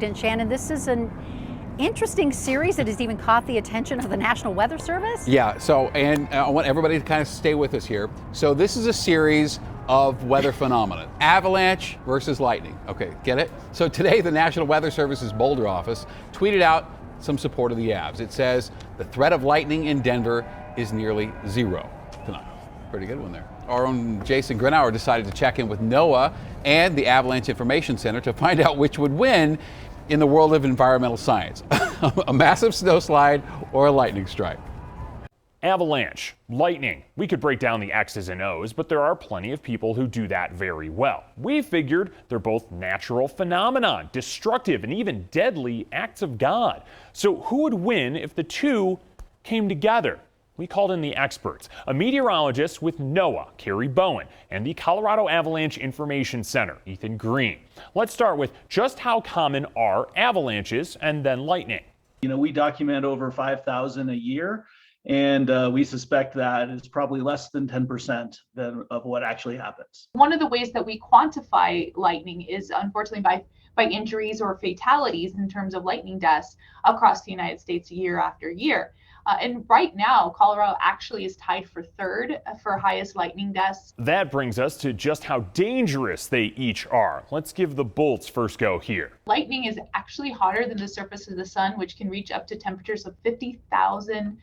And Shannon, this is an interesting series that has even caught the attention of the National Weather Service. Yeah, and I want everybody to kind of stay with us here. So this is a series of weather phenomena. Avalanche versus lightning. Okay, get it? So today the National Weather Service's Boulder office tweeted out some support of the Avs. It says the threat of lightning in Denver is nearly zero tonight. Pretty good one there. Our own Jason Grenauer decided to check in with NOAA and the Avalanche Information Center to find out which would win in the world of environmental science, a massive snowslide or a lightning strike. Avalanche, lightning. We could break down the X's and O's, but there are plenty of people who do that very well. We figured they're both natural phenomenon, destructive and even deadly acts of God. So who would win if the two came together? We called in the experts, a meteorologist with NOAA, Carrie Bowen, and the Colorado Avalanche Information Center, Ethan Green. Let's start with just how common are avalanches and then lightning. You know, we document over 5,000 a year, and we suspect that it's probably less than 10% of what actually happens. One of the ways that we quantify lightning is unfortunately by injuries or fatalities in terms of lightning deaths across the United States year after year. And right now, Colorado actually is tied for third for highest lightning deaths. That brings us to just how dangerous they each are. Let's give the bolts first go here. Lightning is actually hotter than the surface of the sun, which can reach up to temperatures of 50,000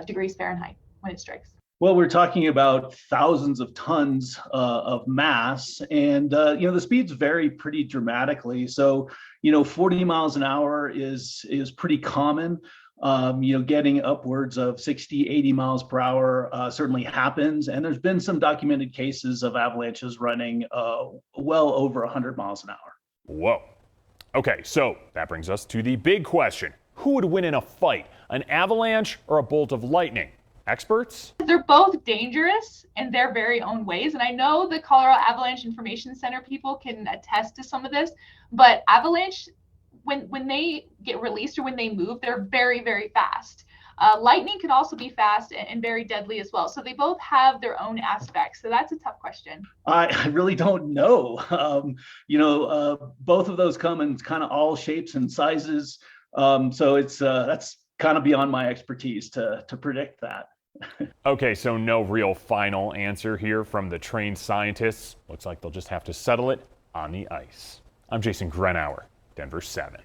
degrees Fahrenheit when it strikes. Well, we're talking about thousands of tons of mass, and the speeds vary pretty dramatically. So, 40 miles an hour is pretty common. Getting upwards of 60, 80 miles per hour certainly happens. And there's been some documented cases of avalanches running well over 100 miles an hour. Whoa. Okay, so that brings us to the big question. Who would win in a fight, an avalanche or a bolt of lightning? Experts? They're both dangerous in their very own ways. And I know the Colorado Avalanche Information Center people can attest to some of this, but avalanche, when they get released or when they move, they're very, very fast. Lightning can also be fast and very deadly as well. So they both have their own aspects. So that's a tough question. I really don't know. Both of those come in kind of all shapes and sizes. So that's kind of beyond my expertise to predict that. Okay, so no real final answer here from the trained scientists. Looks like they'll just have to settle it on the ice. I'm Jason Grenauer, Denver 7.